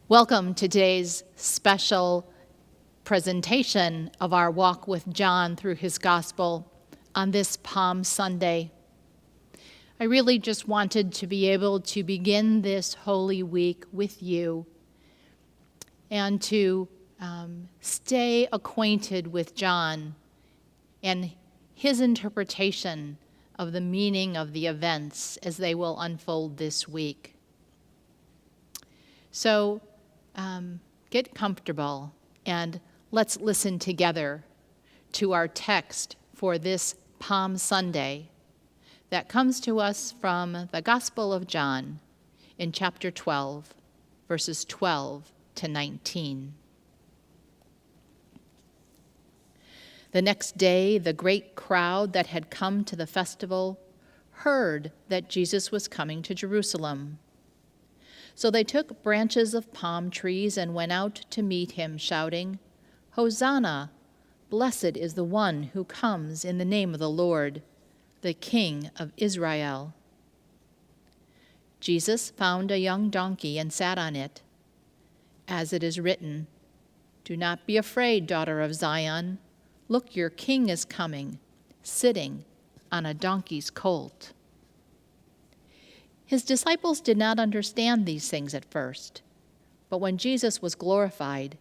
Welcome to today's special presentation of our walk with John through his gospel on this Palm Sunday. I really just wanted to be able to begin this Holy Week with you and to stay acquainted with John and his interpretation of the meaning of the events as they will unfold this week. So get comfortable and let's listen together to our text for this Palm Sunday that comes to us from the Gospel of John in chapter 12, verses 12 to 19. The next day, the great crowd that had come to the festival heard that Jesus was coming to Jerusalem. So they took branches of palm trees and went out to meet him, shouting, "Hosanna! Blessed is the one who comes in the name of the Lord, the King of Israel." Jesus found a young donkey and sat on it. As it is written, "Do not be afraid, daughter of Zion. Look, your king is coming, sitting on a donkey's colt." His disciples did not understand these things at first, but when Jesus was glorified,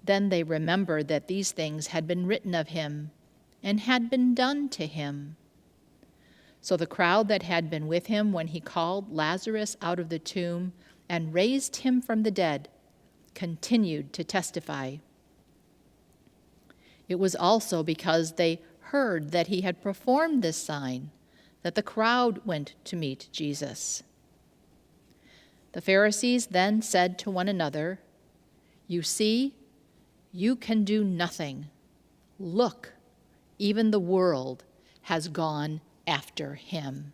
then they remembered that these things had been written of him and had been done to him. So the crowd that had been with him when he called Lazarus out of the tomb and raised him from the dead continued to testify. It was also because they heard that he had performed this sign that the crowd went to meet Jesus. The Pharisees then said to one another, "You see, you can do nothing. Look, even the world has gone after him."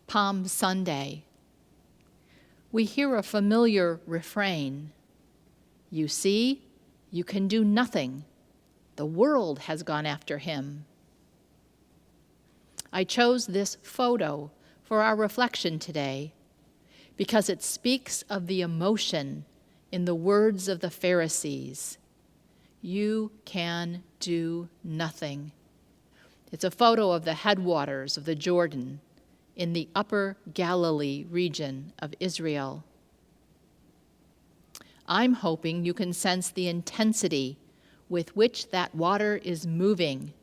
Palm Sunday. We hear a familiar refrain. You see, you can do nothing. The world has gone after him. I chose this photo for our reflection today because it speaks of the emotion in the words of the Pharisees. You can do nothing. It's a photo of the headwaters of the Jordan in the Upper Galilee region of Israel. I'm hoping you can sense the intensity with which that water is moving.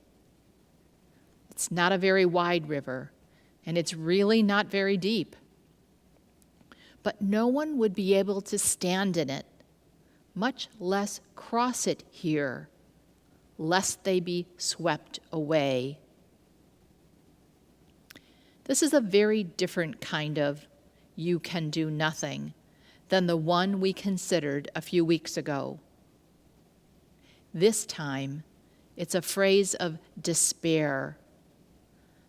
It's not a very wide river, and it's really not very deep. But no one would be able to stand in it, much less cross it here, lest they be swept away. This is a very different kind of "you can do nothing" than the one we considered a few weeks ago. This time, it's a phrase of despair.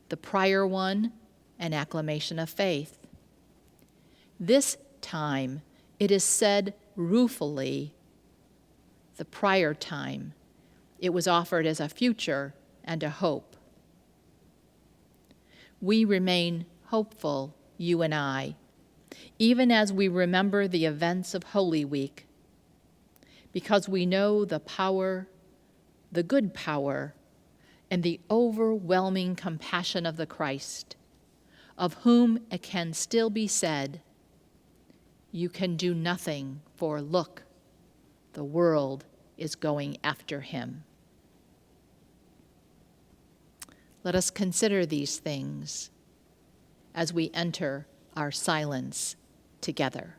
The prior one, an acclamation of faith. This time, it is said ruefully. The prior time, it was offered as a future and a hope. We remain hopeful, you and I, even as we remember the events of Holy Week, because we know the power, the good power, and the overwhelming compassion of the Christ, of whom it can still be said, "You can do nothing, for look, the world is going after him." Let us consider these things as we enter our silence together.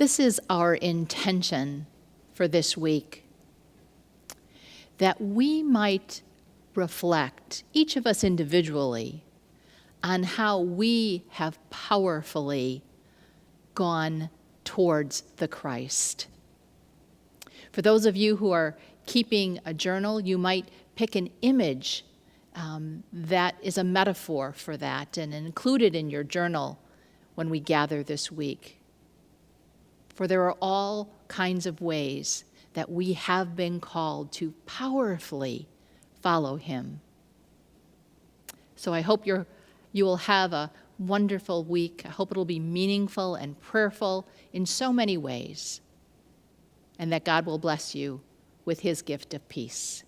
This is our intention for this week, that we might reflect, each of us individually, on how we have powerfully gone towards the Christ. For those of you who are keeping a journal, you might pick an image that is a metaphor for that and include it in your journal when we gather this week. For there are all kinds of ways that we have been called to powerfully follow him. So I hope you will have a wonderful week. I hope it'll be meaningful and prayerful in so many ways, and that God will bless you with his gift of peace.